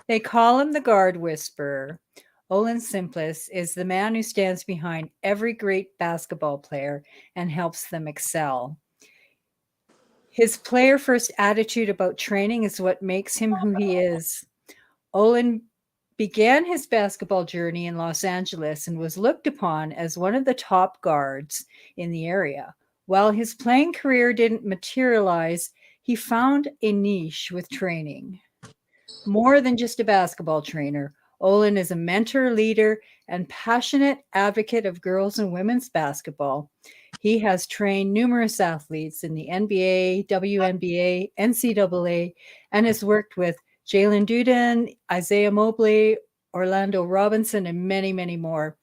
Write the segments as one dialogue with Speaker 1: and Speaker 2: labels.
Speaker 1: They call him the guard whisperer. Olin Simplis is the man who stands behind every great basketball player and helps them excel. His player first attitude about training is what makes him who he is. Olin began his basketball journey in Los Angeles and was looked upon as one of the top guards in the area. While his playing career didn't materialize, he found a niche with training. More than just a basketball trainer, Olin is a mentor, leader, and passionate advocate of girls and women's basketball. He has trained numerous athletes in the NBA, WNBA, NCAA, and has worked with Jalen Duden, Isaiah Mobley, Orlando Robinson, and many, many more.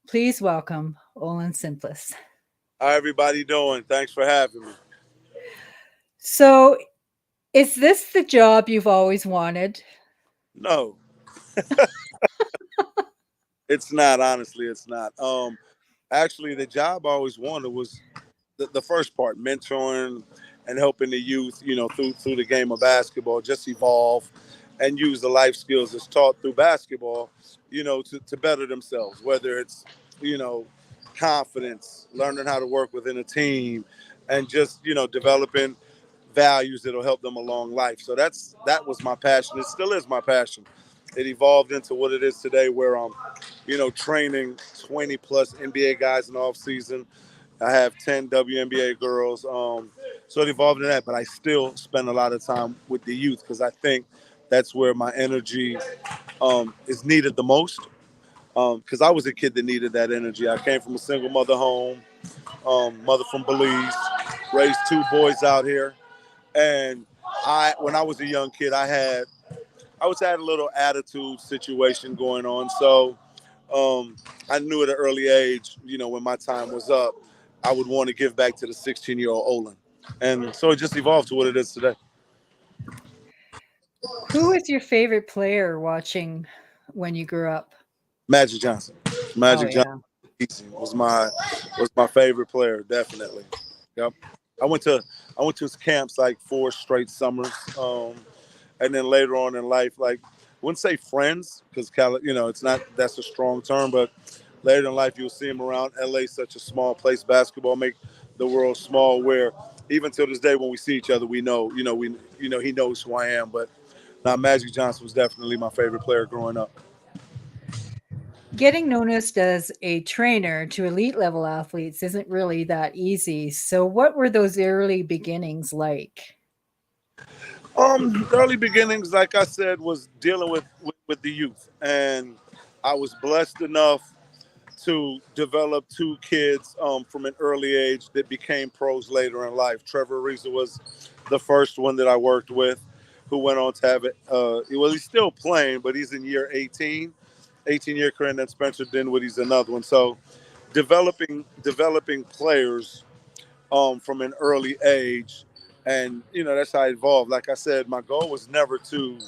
Speaker 1: Please welcome Olin Simplis.
Speaker 2: How everybody doing? Thanks for having me.
Speaker 1: So, is this the job you've always wanted?
Speaker 2: No, it's not. Honestly, it's not. Actually, the job I always wanted was the first part, mentoring and helping the youth, through the game of basketball, just evolve and use the life skills that's taught through basketball, to better themselves, whether it's, you know, confidence, learning how to work within a team, and just, developing values that'll help them along life. So that was my passion. It still is my passion. It evolved into what it is today, where I'm, training 20 plus NBA guys in the off season. I have 10 WNBA girls. So it evolved into that, but I still spend a lot of time with the youth because I think that's where my energy is needed the most. Because I was a kid that needed that energy. I came from a single mother home, mother from Belize, raised two boys out here. And when I was a young kid, I was had a little attitude situation going on. So I knew at an early age, when my time was up, I would want to give back to the 16-year-old Olin. And so it just evolved to what it is today.
Speaker 1: Who was your favorite player watching when you grew up?
Speaker 2: Magic Johnson.
Speaker 1: Oh,
Speaker 2: Magic Johnson
Speaker 1: yeah.
Speaker 2: was my favorite player, definitely. Yep. I went to I went to his camps like 4 straight summers. And then later on in life, like I wouldn't say friends because it's not that's a strong term, but later in life you'll see him around. LA, such a small place. Basketball make the world small. Where even till this day, when we see each other, we know, he knows who I am. But now Magic Johnson was definitely my favorite player growing up.
Speaker 1: Getting noticed as a trainer to elite level athletes isn't really that easy. So, what were those early beginnings like?
Speaker 2: Early beginnings, like I said, was dealing with the youth, and I was blessed enough to develop two kids from an early age that became pros later in life. Trevor Ariza was the first one that I worked with, who went on to have it. Well, he's still playing, but he's in year 18, 18-year career, and then Spencer Dinwiddie's another one. So developing players from an early age, and that's how I evolved. Like I said, my goal was never to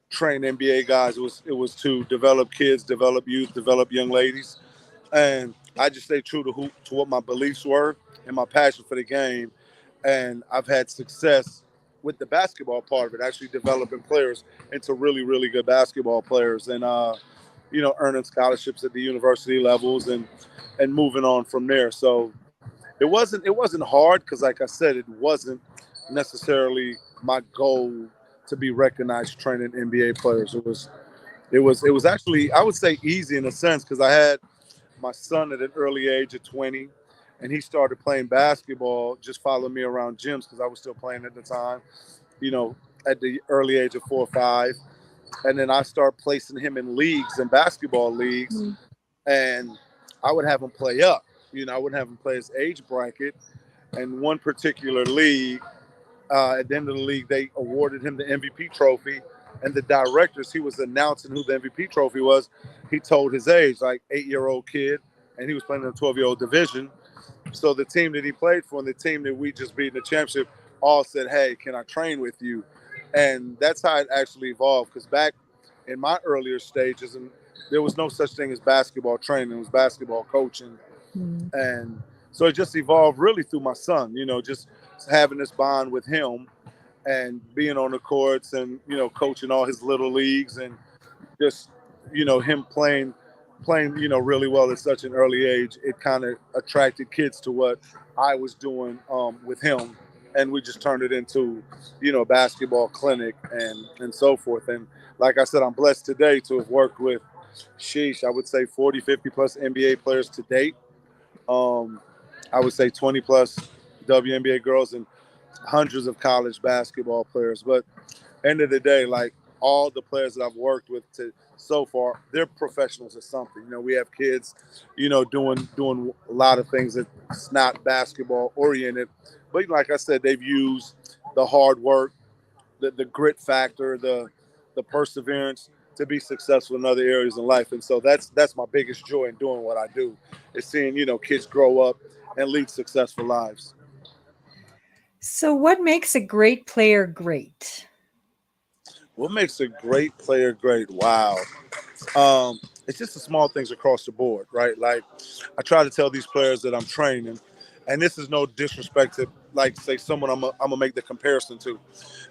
Speaker 2: train NBA guys. It was to develop kids, develop youth, develop young ladies, and I just stay true to what my beliefs were and my passion for the game. And I've had success with the basketball part of it, actually developing players into really, really good basketball players, and earning scholarships at the university levels, and moving on from there. So it wasn't hard because, like I said, it wasn't necessarily my goal to be recognized training NBA players. It was actually, I would say, easy in a sense because I had my son at an early age of 20, and he started playing basketball, just following me around gyms because I was still playing at the time, you know, at the early age of 4 or 5. And then I started placing him in leagues and basketball leagues,
Speaker 1: Mm.
Speaker 2: and I would have him play up. I wouldn't have him play his age bracket. And one particular league, at the end of the league, they awarded him the MVP trophy. And the directors, he was announcing who the MVP trophy was. He told his age, like 8-year-old kid, and he was playing in a 12-year-old division. So the team that he played for and the team that we just beat in the championship all said, "Hey, can I train with you?" And that's how it actually evolved. Because back in my earlier stages, and there was no such thing as basketball training; it was basketball coaching.
Speaker 1: Mm.
Speaker 2: And so it just evolved really through my son. Just having this bond with him, and being on the courts and, coaching all his little leagues and just, him playing, really well at such an early age, it kind of attracted kids to what I was doing with him. And we just turned it into, a basketball clinic and so forth. And like I said, I'm blessed today to have worked with, I would say 40, 50 plus NBA players to date. I would say 20 plus WNBA girls and hundreds of college basketball players. But end of the day, like all the players that I've worked with so far, they're professionals at something. We have kids, doing a lot of things that's not basketball oriented. But like I said, they've used the hard work, the grit factor, the perseverance to be successful in other areas in life. And so that's my biggest joy in doing what I do, is seeing, kids grow up and lead successful lives.
Speaker 1: So, what makes a great player great?
Speaker 2: What makes a great player great? Wow. It's just the small things across the board, right? Like I try to tell these players that I'm training, and this is no disrespect to, like, say someone I'm gonna make the comparison to,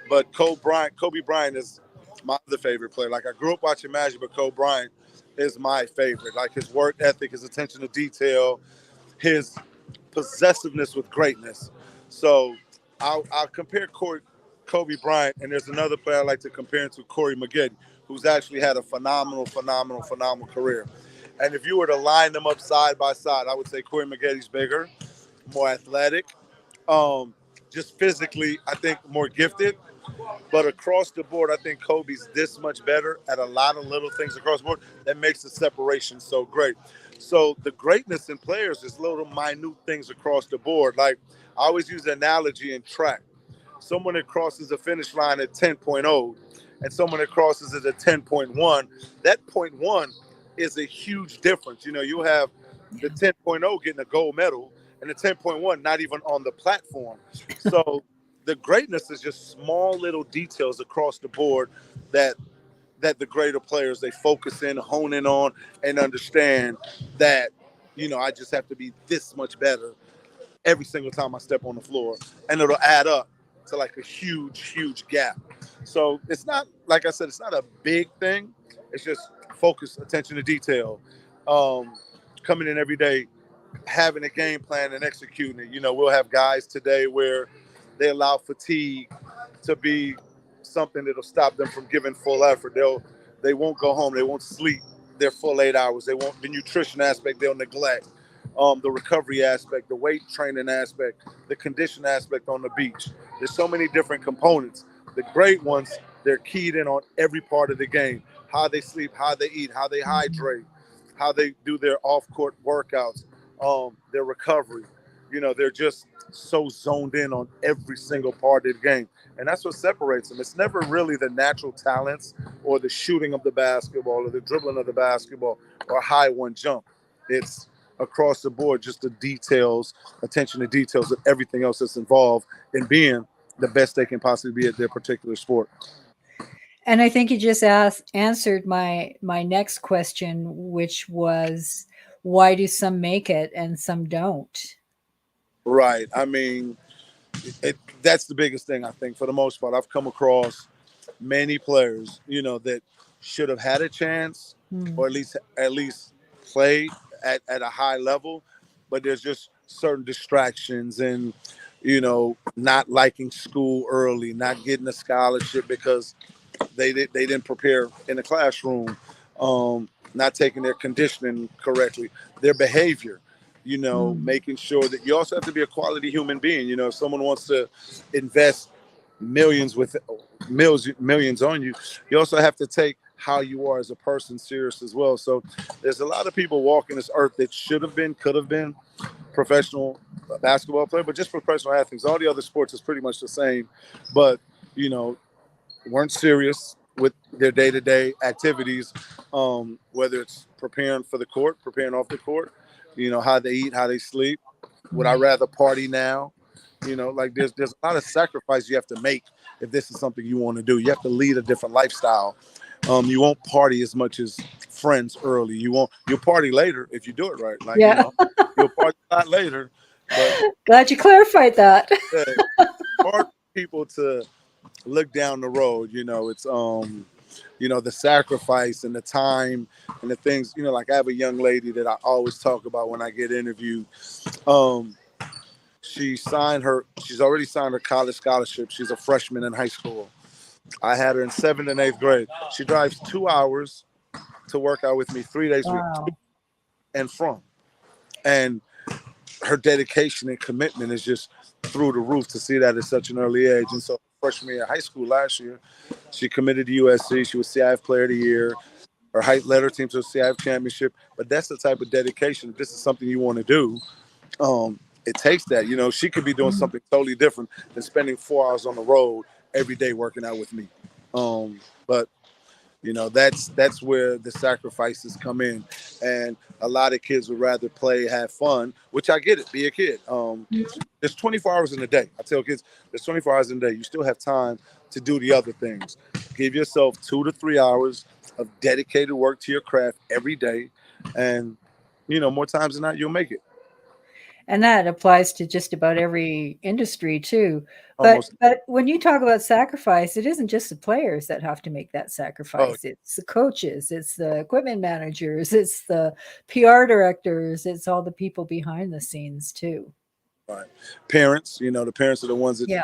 Speaker 2: but Kobe Bryant is my other favorite player. Like I grew up watching Magic, but Kobe Bryant is my favorite. Like his work ethic, his attention to detail, his possessiveness with greatness. So I'll compare Kobe Bryant, and there's another player I like to compare him to, Corey Maggette, who's actually had a phenomenal career. And if you were to line them up side by side, I would say Corey Maggette's bigger, more athletic, just physically, I think more gifted. But across the board, I think Kobe's this much better at a lot of little things across the board that makes the separation so great. So the greatness in players is little minute things across the board. Like I always use the analogy in track. Someone that crosses the finish line at 10.0 and someone that crosses it at 10.1, that point one is a huge difference. You have the 10.0 getting a gold medal and the 10.1 not even on the platform. So the greatness is just small little details across the board that the greater players, they focus in, hone in on, and understand that, I just have to be this much better every single time I step on the floor, and it'll add up to like a huge gap. So it's not, like I said, it's not a big thing. It's just focus, attention to detail, coming in every day, having a game plan and executing it. We'll have guys today where they allow fatigue to be something that'll stop them from giving full effort. They won't go home. They won't sleep their full 8 hours. They won't, the nutrition aspect they'll neglect. The recovery aspect, the weight training aspect, the condition aspect on the beach. There's so many different components. The great ones, they're keyed in on every part of the game. How they sleep, how they eat, how they hydrate, how they do their off-court workouts, their recovery. They're just so zoned in on every single part of the game. And that's what separates them. It's never really the natural talents or the shooting of the basketball or the dribbling of the basketball or high one jump. It's across the board, just the details, attention to details of everything else that's involved in being the best they can possibly be at their particular sport.
Speaker 1: And I think you just answered my next question, which was, why do some make it and some don't?
Speaker 2: Right. I mean, that's the biggest thing, I think, for the most part. I've come across many players, that should have had a chance or at least play at a high level, but there's just certain distractions and, not liking school early, not getting a scholarship because they didn't prepare in the classroom, not taking their conditioning correctly, their behavior, making sure that you also have to be a quality human being. If someone wants to invest millions on you, you also have to take how you are as a person serious as well. So there's a lot of people walking this earth that should have been, could have been professional basketball player, but just professional athletes. All the other sports is pretty much the same, but weren't serious with their day-to-day activities, whether it's preparing for the court, preparing off the court, how they eat, how they sleep. Would I rather party now? Like there's a lot of sacrifice you have to make if this is something you want to do. You have to lead a different lifestyle. You won't party as much as friends early. You'll party later if you do it right. Like, you'll party a lot later. But
Speaker 1: glad you clarified that.
Speaker 2: hard for people to look down the road. It's the sacrifice and the time and the things. Like I have a young lady that I always talk about when I get interviewed. Um, she's already signed her college scholarship. She's a freshman in high school. I had her in 7th and 8th grade. She drives 2 hours to work out with me 3 days a week, to
Speaker 1: Wow.
Speaker 2: and from. And her dedication and commitment is just through the roof to see that at such an early age. And so, freshman year of high school last year, she committed to USC. She was CIF Player of the Year. Her height led her team to a CIF championship. But that's the type of dedication. If this is something you want to do, it takes that. She could be doing
Speaker 1: Mhm.
Speaker 2: something totally different than spending 4 hours on the road every day working out with me. But that's where the sacrifices come in, and a lot of kids would rather play, have fun, which I get it. Be a kid. There's 24 hours in a day. I tell kids there's 24 hours in a day. You still have time to do the other things. Give yourself 2 to 3 hours of dedicated work to your craft every day, and more times than not, you'll make it.
Speaker 1: And that applies to just about every industry too. But
Speaker 2: Almost.
Speaker 1: but when you talk about sacrifice, it isn't just the players that have to make that
Speaker 2: Oh,
Speaker 1: sacrifice. It's the coaches, it's the equipment managers, it's the PR directors, it's all the people behind the scenes too.
Speaker 2: right. Parents. The parents are the ones that
Speaker 1: Yeah.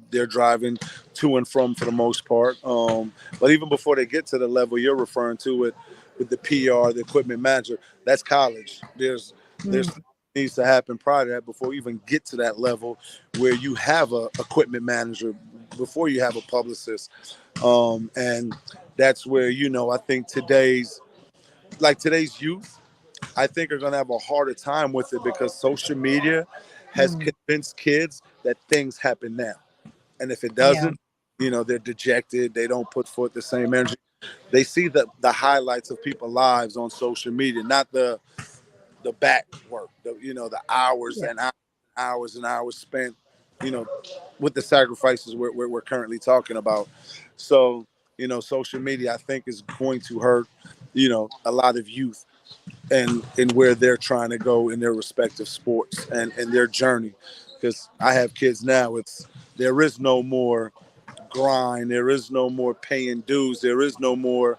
Speaker 2: they're driving to and from for the most part. But even before they get to the level you're referring to with the PR, the equipment manager, that's college. There's
Speaker 1: Mm,
Speaker 2: things that needs to happen prior to that before we even get to that level where you have a equipment manager, before you have a publicist. And that's where I think today's youth, I think, are going to have a harder time with it because social media has
Speaker 1: mm,
Speaker 2: convinced kids that things happen now. And if it
Speaker 1: yeah.
Speaker 2: doesn't, they're dejected. They don't put forth the same energy. They see the highlights of people's lives on social media, not the back work, the hours
Speaker 1: Yeah.
Speaker 2: and hours and hours spent, you know, with the sacrifices we're currently talking about. So, social media, I think, is going to hurt, a lot of youth and where they're trying to go in their respective sports and their journey. Because I have kids now, there is no more grind. There is no more paying dues. There is no more,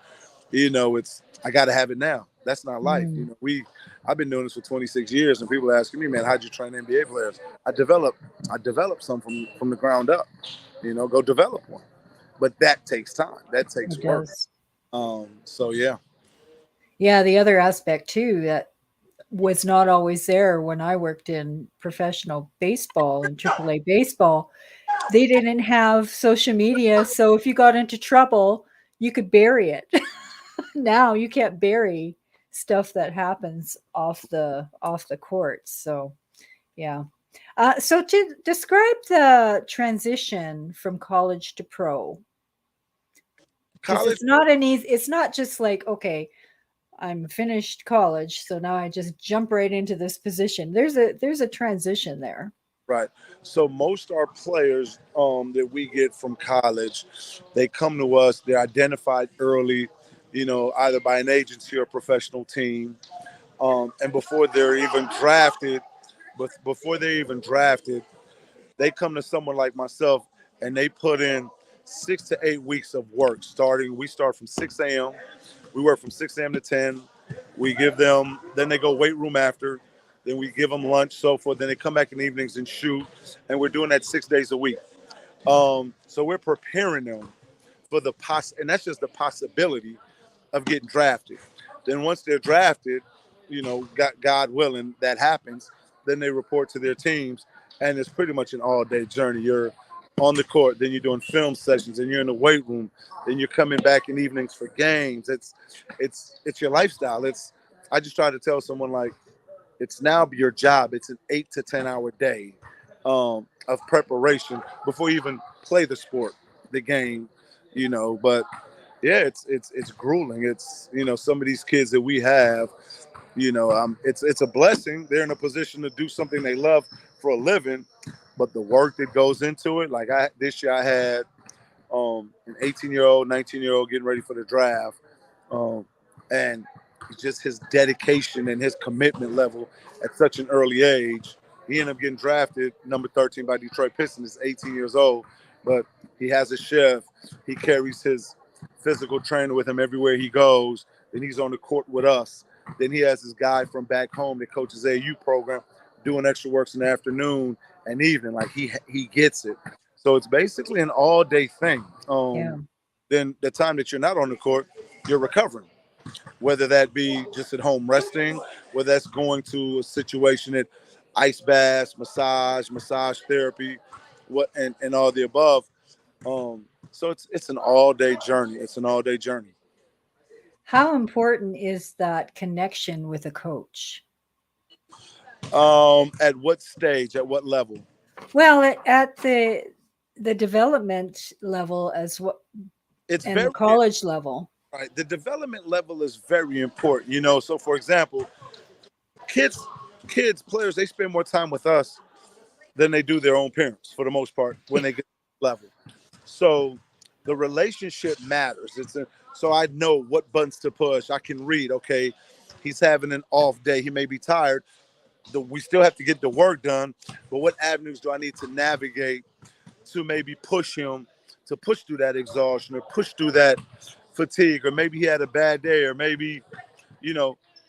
Speaker 2: it's I got to have it now. That's not life.
Speaker 1: Mm,
Speaker 2: I've been doing this for 26 years, and people are asking me, man, how'd you train NBA players? I developed some from the ground up. Go develop one, but that takes time. That takes
Speaker 1: it
Speaker 2: work.
Speaker 1: does.
Speaker 2: So yeah.
Speaker 1: Yeah, the other aspect too that was not always there when I worked in professional baseball and AAA baseball. They didn't have social media, so if you got into trouble, you could bury it. Now you can't bury stuff that happens off the court. So yeah. So to describe the transition from college to pro, because
Speaker 2: College.
Speaker 1: it's not just like, okay, I'm finished college, so now I just jump right into this position. There's a transition there.
Speaker 2: Right. So most our players that we get from college, they come to us. They're identified early, either by an agency or professional team, and before they're even drafted, they come to someone like myself, and they put in 6 to 8 weeks of work. We start from 6 a.m. We work from 6 a.m. to 10. We give them, then they go weight room after. Then we give them lunch, so forth. Then they come back in the evenings and shoot. And we're doing that 6 days a week. So we're preparing them for and that's just the possibility of getting drafted. Then once they're drafted, God willing, that happens. Then they report to their teams, and it's pretty much an all-day journey. You're on the court, then you're doing film sessions, and you're in the weight room, then you're coming back in evenings for games. It's your lifestyle. I just try to tell someone, like, it's now your job. It's an 8 to 10 hour day of preparation before you even play the sport, the game. But yeah, it's grueling. It's some of these kids that we have, it's a blessing. They're in a position to do something they love for a living, but the work that goes into it. Like this year, I had an 18-year-old, 19-year-old getting ready for the draft, and just his dedication and his commitment level at such an early age. He ended up getting drafted number 13 by Detroit Pistons. 18 years old, but he has a chef. He carries his physical trainer with him everywhere he goes. Then he's on the court with us. Then he has this guy from back home that coaches AU program doing extra works in the afternoon and evening. Like he gets it. So it's basically an all day thing.
Speaker 1: Yeah.
Speaker 2: Then the time that you're not on the court, you're recovering, whether that be just at home resting, whether that's going to a situation at ice baths, massage therapy, and all the above. So it's an all day journey. It's an all day journey.
Speaker 1: How important is that connection with a coach?
Speaker 2: At what stage? At what level?
Speaker 1: Well, at the development level as well,
Speaker 2: It's
Speaker 1: and the
Speaker 2: very
Speaker 1: college level.
Speaker 2: right. The development level is very important. So for example, kids, players, they spend more time with us than they do their own parents for the most part when they get to the level. So the relationship matters. So I know what buttons to push. I can read. Okay, he's having an off day. He may be tired. We still have to get the work done. But what avenues do I need to navigate to maybe push him to push through that exhaustion or push through that fatigue, or maybe he had a bad day, or maybe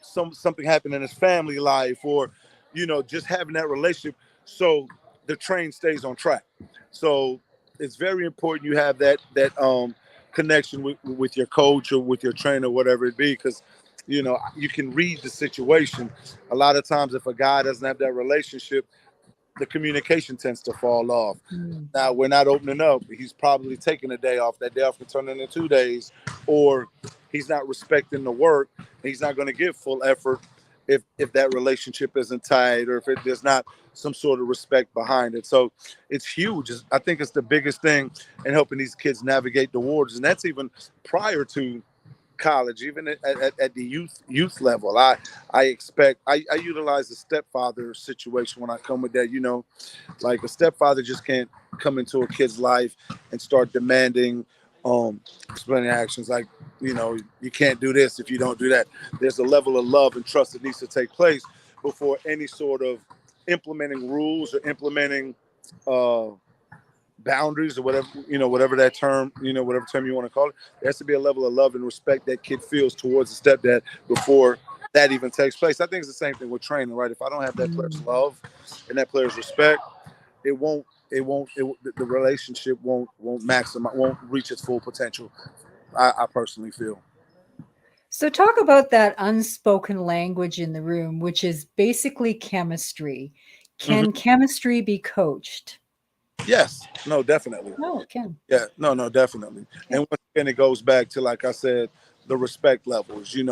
Speaker 2: something happened in his family life, or just having that relationship so the train stays on track. So it's very important you have that connection with your coach or with your trainer, whatever it be, because you can read the situation. A lot of times if a guy doesn't have that relationship, the communication tends to fall off.
Speaker 1: Mm.
Speaker 2: Now we're not opening up. He's probably taking a day off. That day off can turn into 2 days, or he's not respecting the work. And he's not going to give full effort if that relationship isn't tight, or if there's not some sort of respect behind it. So it's huge. I think it's the biggest thing in helping these kids navigate the waters, and that's even prior to college, even at the youth level. I utilize the stepfather situation when I come with that. Like a stepfather just can't come into a kid's life and start demanding explaining actions like, you can't do this if you don't do that. There's a level of love and trust that needs to take place before any sort of implementing rules or implementing boundaries, or whatever that term, whatever term you want to call it. There has to be a level of love and respect that kid feels towards the stepdad before that even takes place. I think it's the same thing with training, right? If I don't have that player's love and that player's respect, the relationship won't maximize, won't reach its full potential. I personally feel.
Speaker 1: So talk about that unspoken language in the room, which is basically chemistry. Can chemistry be coached?
Speaker 2: Yes. No, definitely.
Speaker 1: No, it can.
Speaker 2: Yeah. No, definitely. And once again, it goes back to, like I said, the respect levels. You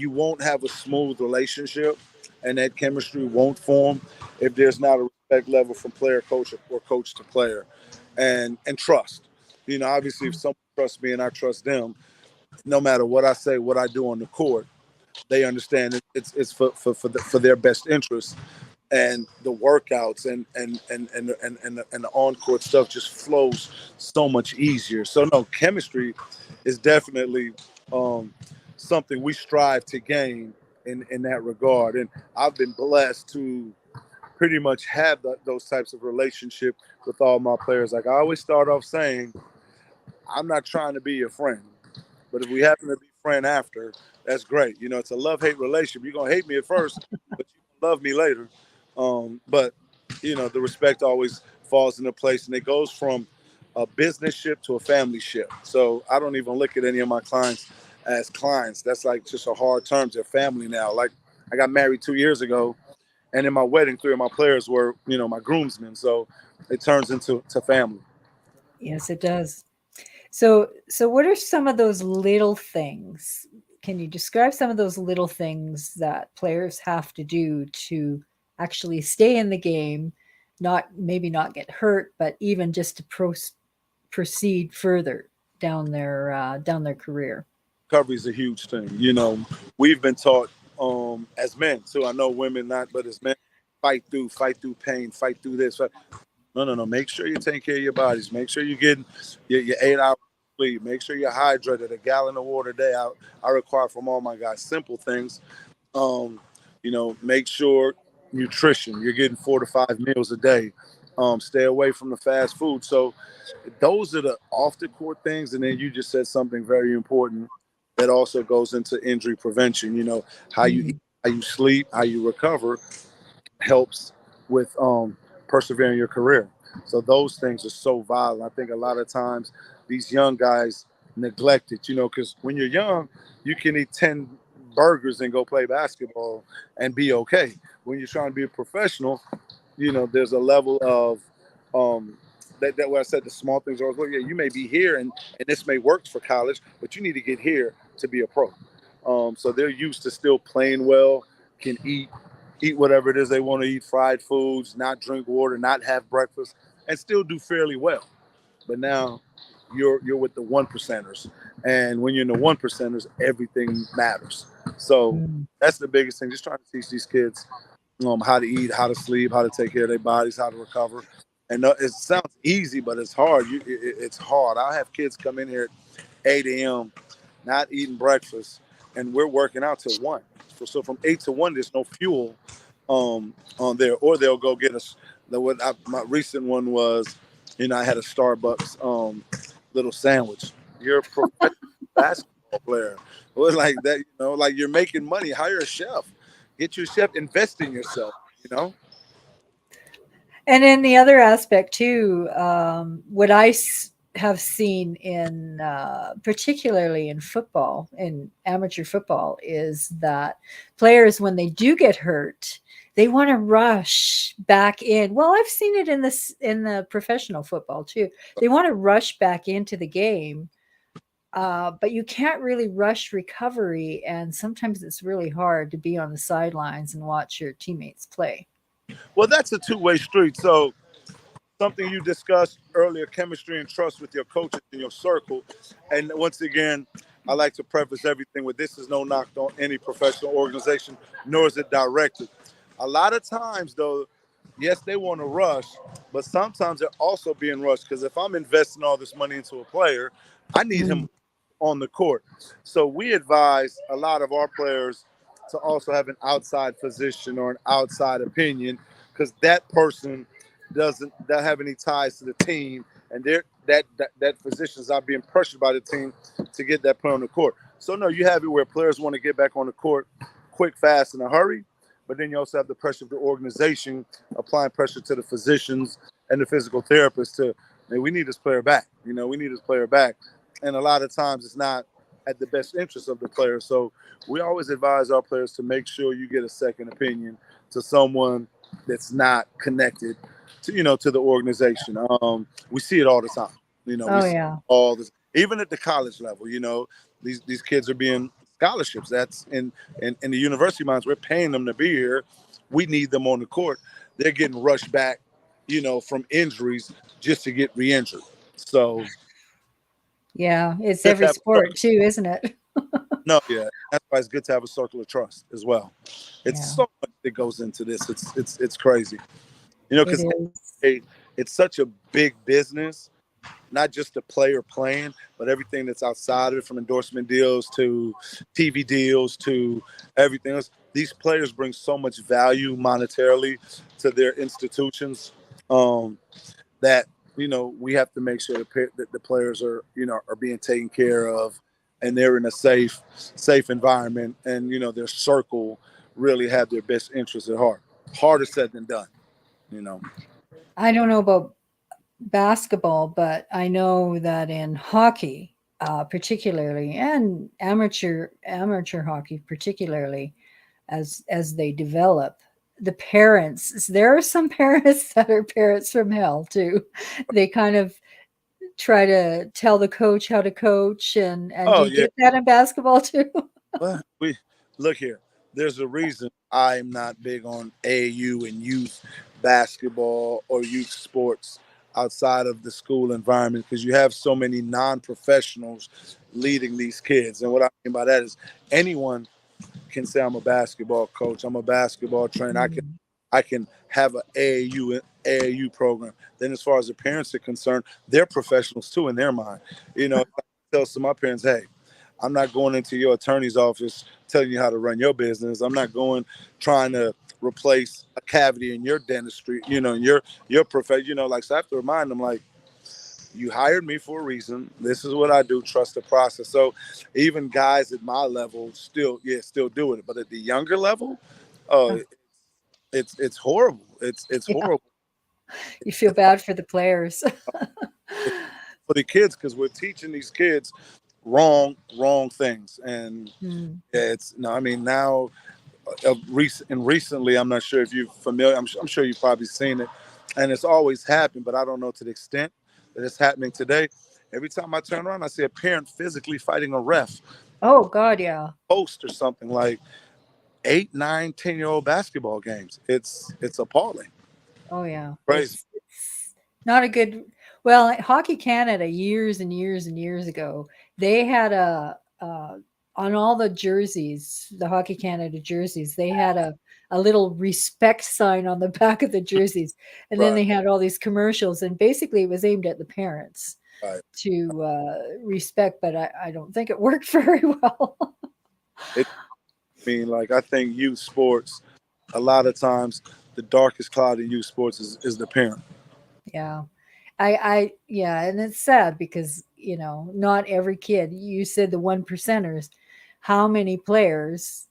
Speaker 2: won't have a smooth relationship, and that chemistry won't form if there's not a respect level from player coach or coach to player, and trust. Obviously, if someone trusts me and I trust them, no matter what I say, what I do on the court, they understand it's for their best interest, and the workouts and the on court stuff just flows so much easier. So no, chemistry is definitely something we strive to gain in that regard. And I've been blessed to pretty much have those types of relationship with all my players. Like I always start off saying, I'm not trying to be your friend, but if we happen to be friend after, that's great. It's a love-hate relationship. You're gonna hate me at first, but you love me later. But the respect always falls into place, and it goes from a business ship to a family ship. So I don't even look at any of my clients as clients. That's like just a hard term. They're family now. Like I got married 2 years ago, and in my wedding, 3 of my players were, my groomsmen. So it turns into family.
Speaker 1: Yes, it does. So what are some of those little things? Can you describe some of those little things that players have to do to actually stay in the game, maybe not get hurt, but even just to proceed further down their career?
Speaker 2: Recovery is a huge thing. We've been taught as men too. I know women not, but as men, fight through pain, fight through this. No. Make sure you take care of your bodies. Make sure you're getting your 8 hours of sleep. Make sure you're hydrated. A gallon of water a day. I require from all my guys. Simple things. Make sure nutrition. You're getting 4 to 5 meals a day. stay away from the fast food. So those are the off the court things. And then you just said something very important that also goes into injury prevention. You know, how you eat,
Speaker 1: Mm.
Speaker 2: how you sleep, how you recover helps with persevering your career. So those things are so vital. I think a lot of times these young guys neglect it, you know, because when you're young, you can eat 10 burgers and go play basketball and be okay. When you're trying to be a professional, you know, there's a level of that what I said, the small things are, well, yeah, you may be here and this may work for college, but you need to get here to be a pro. So they're used to still playing well, can eat whatever it is they want to eat, fried foods, not drink water, not have breakfast, and still do fairly well. But now you're with the one percenters. And when you're in the one percenters, everything matters. So
Speaker 1: Mm.
Speaker 2: that's the biggest thing. Just trying to teach these kids how to eat, how to sleep, how to take care of their bodies, how to recover. And it sounds easy, but it's hard. It's hard. I'll have kids come in here at 8 a.m., not eating breakfast, and we're working out till 1. So from 8 to 1, there's no fuel on there. Or they'll go get us. My recent one was, I had a Starbucks little sandwich. You're a professional basketball player. Well, like that, like you're making money. Hire a chef. Get your chef. Invest in yourself.
Speaker 1: And then the other aspect too, what have seen in particularly in football, in amateur football, is that players, when they do get hurt, they want to rush back in. Well, I've seen it in the professional football too. They want to rush back into the game, but you can't really rush recovery, and sometimes it's really hard to be on the sidelines and watch your teammates play.
Speaker 2: Well, that's a two-way street. So something you discussed earlier, chemistry and trust with your coaches in your circle. And once again, I like to preface everything with this is no knock on any professional organization, nor is it directed. A lot of times, though, yes, they want to rush, but sometimes they're also being rushed because if I'm investing all this money into a player, I need him
Speaker 1: Mm.
Speaker 2: on the court. So we advise a lot of our players to also have an outside physician or an outside opinion because that person doesn't have any ties to the team, and that physician's not being pressured by the team to get that player on the court. So no, you have it where players want to get back on the court quick, fast, in a hurry, but then you also have the pressure of the organization applying pressure to the physicians and the physical therapists to, hey, we need this player back. We need this player back, and a lot of times it's not at the best interest of the player. So we always advise our players to make sure you get a second opinion to someone that's not connected to the organization. We see it all the time. We
Speaker 1: Oh
Speaker 2: see
Speaker 1: yeah.
Speaker 2: all this, even at the college level. These kids are being scholarships. That's in the university minds. We're paying them to be here. We need them on the court. They're getting rushed back, from injuries just to get re-injured. So
Speaker 1: Yeah, it's
Speaker 2: good to
Speaker 1: every
Speaker 2: have
Speaker 1: sport too, isn't it?
Speaker 2: no, yeah, that's why it's good to have a circle of trust as well. It's
Speaker 1: Yeah,
Speaker 2: so much that goes into this. It's crazy,
Speaker 1: it
Speaker 2: because
Speaker 1: is.
Speaker 2: it's such a big business, not just the player playing, but everything that's outside of it, from endorsement deals to TV deals to everything else. These players bring so much value monetarily to their institutions that we have to make sure that the players are being taken care of, and they're in a safe environment, and their circle really have their best interests at heart. Harder said than done, you know.
Speaker 1: I don't know about basketball, but I know that in hockey, particularly, and amateur hockey, particularly, as they develop, the parents. There are some parents that are parents from hell too. They kind of try to tell the coach how to coach, and do
Speaker 2: Oh
Speaker 1: you
Speaker 2: yeah.
Speaker 1: get that in basketball too?
Speaker 2: Well, we look here. There's a reason I'm not big on AAU and youth basketball or youth sports outside of the school environment, because you have so many non-professionals leading these kids. And what I mean by that is anyone can say I'm a basketball coach, I'm a basketball trainer.
Speaker 1: Mm.
Speaker 2: I can have an AAU program. Then as far as the parents are concerned, they're professionals too in their mind. I tell some of my parents, hey, I'm not going into your attorney's office telling you how to run your business. I'm not going trying to replace a cavity in your dentistry, in your profession, like, so I have to remind them, like, you hired me for a reason. This is what I do. Trust the process. So even guys at my level still doing it. But at the younger level, uh, it's horrible. It's
Speaker 1: Yeah,
Speaker 2: horrible.
Speaker 1: you feel bad for the players.
Speaker 2: It's for the kids because we're teaching these kids wrong things. And
Speaker 1: Mm,
Speaker 2: it's no, I mean now, recently, I'm not sure if you're familiar. I'm sure you've probably seen it, and it's always happened, but I don't know to the extent that it's happening today. Every time I turn around, I see a parent physically fighting a ref,
Speaker 1: oh God, yeah.
Speaker 2: post or something, like 8, 9, 10-year-old basketball games. It's appalling.
Speaker 1: Oh yeah.
Speaker 2: Crazy.
Speaker 1: It's not a good. Well, Hockey Canada years and years and years ago, they had on all the jerseys, the Hockey Canada jerseys, they had a little respect sign on the back of the jerseys, and then
Speaker 2: Right,
Speaker 1: they had all these commercials, and basically it was aimed at the parents
Speaker 2: right.
Speaker 1: to respect, but I don't think it worked very well.
Speaker 2: It, I mean, like, I think youth sports, a lot of times, the darkest cloud in youth sports is the parent.
Speaker 1: Yeah. Yeah, and it's sad because, not every kid, you said the one percenters, how many players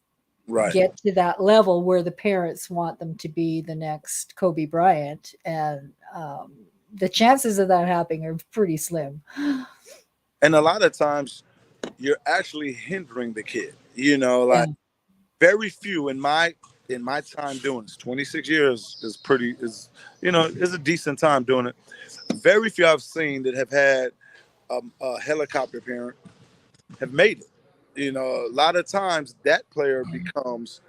Speaker 2: Right.
Speaker 1: get to that level where the parents want them to be the next Kobe Bryant? And the chances of that happening are pretty slim.
Speaker 2: And a lot of times, you're actually hindering the kid.
Speaker 1: Yeah.
Speaker 2: Like, very few in my time doing this. 26 years is a decent time doing it. Very few I've seen that have had a helicopter parent have made it. A lot of times that player becomes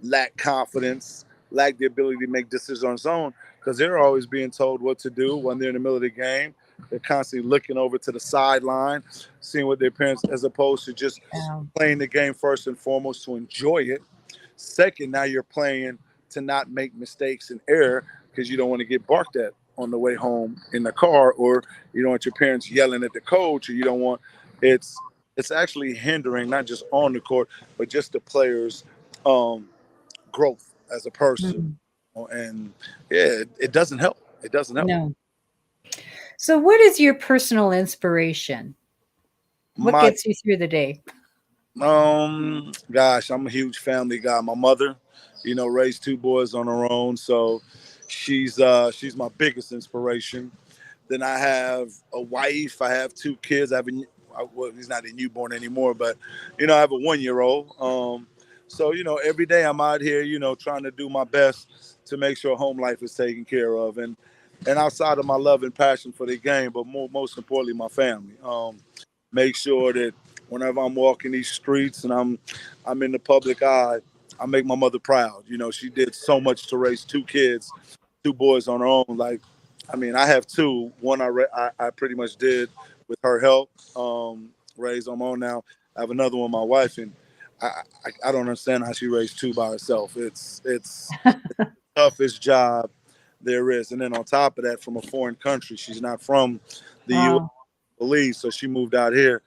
Speaker 2: lack confidence, lack the ability to make decisions on his own because they're always being told what to do when they're in the middle of the game. They're constantly looking over to the sideline, seeing what their parents, as opposed to just
Speaker 1: Yeah.
Speaker 2: playing the game first and foremost to enjoy it. Second, now you're playing to not make mistakes and error because you don't want to get barked at on the way home in the car, or you don't want your parents yelling at the coach, or you don't want it's it's actually hindering not just on the court, but just the players' um, growth as a person.
Speaker 1: Mhm.
Speaker 2: And yeah, it doesn't help. It doesn't help.
Speaker 1: No. So, what is your personal inspiration? What
Speaker 2: My
Speaker 1: gets you through the day?
Speaker 2: gosh, I'm a huge family guy. My mother, raised two boys on her own, so she's my biggest inspiration. Then I have a wife. I have two kids. Well, he's not a newborn anymore, but I have a 1-year old. So every day I'm out here, trying to do my best to make sure home life is taken care of, and outside of my love and passion for the game, but most importantly, my family. Make sure that whenever I'm walking these streets and I'm in the public eye, I make my mother proud. She did so much to raise two kids, two boys on her own. Like, I mean, I have two. One I pretty much did with her help, raised on my own. Now I have another one, my wife, and I don't understand how she raised two by herself. It's the toughest job there is. And then on top of that, from a foreign country, she's not from the U.S.
Speaker 1: Wow.
Speaker 2: Belize, so she moved out here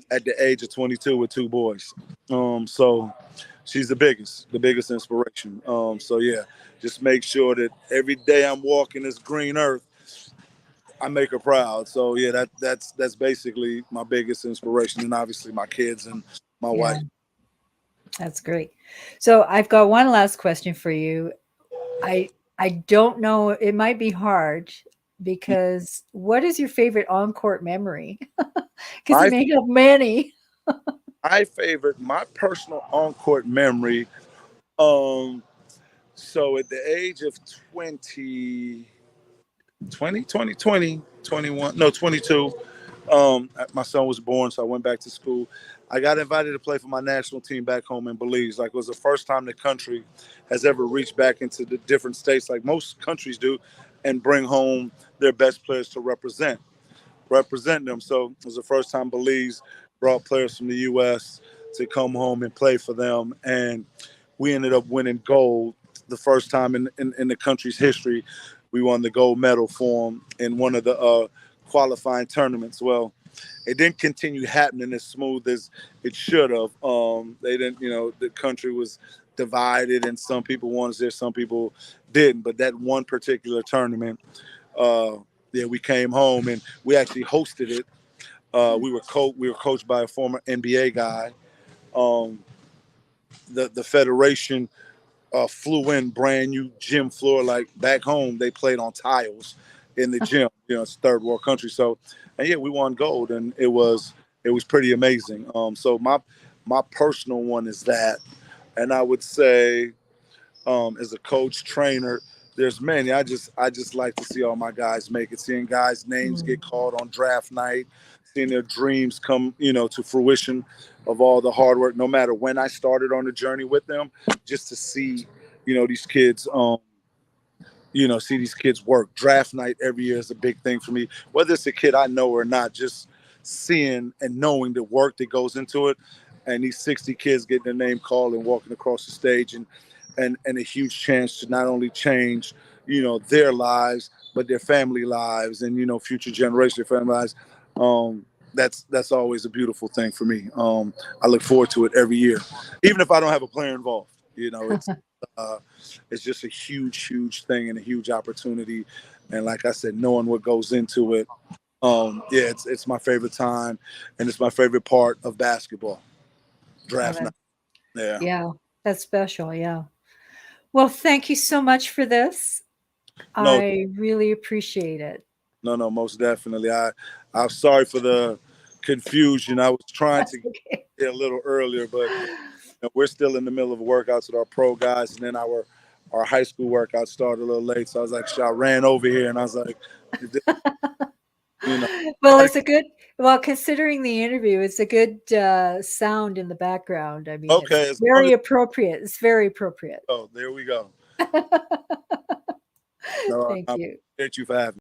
Speaker 2: at the age of 22 with two boys. So she's the biggest inspiration. So yeah, just make sure that every day I'm walking this green earth, I make her proud. So yeah, that's basically my biggest inspiration, and obviously my kids and my
Speaker 1: Yeah,
Speaker 2: wife.
Speaker 1: that's great. So, I've got one last question for you. I I don't know, it might be hard because what is your favorite on-court memory? Because you
Speaker 2: My
Speaker 1: may have many.
Speaker 2: my personal on court memory. Um, so at the age of 21, no, 22. My son was born, so I went back to school. I got invited to play for my national team back home in Belize. Like, it was the first time the country has ever reached back into the different states, like most countries do, and bring home their best players to represent them. So it was the first time Belize brought players from the U.S. to come home and play for them, and we ended up winning gold the first time in the country's history. We won the gold medal for them in one of the qualifying tournaments. Well, it didn't continue happening as smooth as it should have. They didn't, the country was divided, and some people wanted there, some people didn't. But that one particular tournament, yeah, we came home and we actually hosted it. We were coached by a former NBA guy. Um, the federation flew in brand new gym floor. Like back home, they played on tiles in the gym. You know, it's third world country. So, and yeah, we won gold, and it was pretty amazing. So my personal one is that, and I would say, as a coach trainer, there's many. I just like to see all my guys make it, seeing guys' names get called on draft night, seeing their dreams come, to fruition of all the hard work. No matter when I started on the journey with them, just to see, these kids. See these kids work. Draft night every year is a big thing for me. Whether it's a kid I know or not, just seeing and knowing the work that goes into it, and these 60 kids getting their name called and walking across the stage, and a huge chance to not only change, their lives, but their family lives, and future generation of family lives. That's always a beautiful thing for me. I look forward to it every year, even if I don't have a player involved. It's just a huge thing and a huge opportunity. And like I said, knowing what goes into it, yeah, it's my favorite time, and it's my favorite part of basketball.
Speaker 1: Oh,
Speaker 2: Draft night. Yeah.
Speaker 1: yeah, that's special. Yeah. Well, thank you so much for this.
Speaker 2: No,
Speaker 1: I really appreciate it.
Speaker 2: no, most definitely. I'm sorry for the confusion. I was trying to
Speaker 1: Okay.
Speaker 2: get a little earlier, but we're still in the middle of workouts with our pro guys, and then our high school workout started a little late. So I was like, I ran over here, and I was like, you know,
Speaker 1: Well, it's a good, well, considering the interview, it's a good sound in the background. I mean, it's
Speaker 2: okay, as long
Speaker 1: very
Speaker 2: as
Speaker 1: appropriate. It's very appropriate.
Speaker 2: there we go. No,
Speaker 1: Thank
Speaker 2: I
Speaker 1: you.
Speaker 2: appreciate you for having me.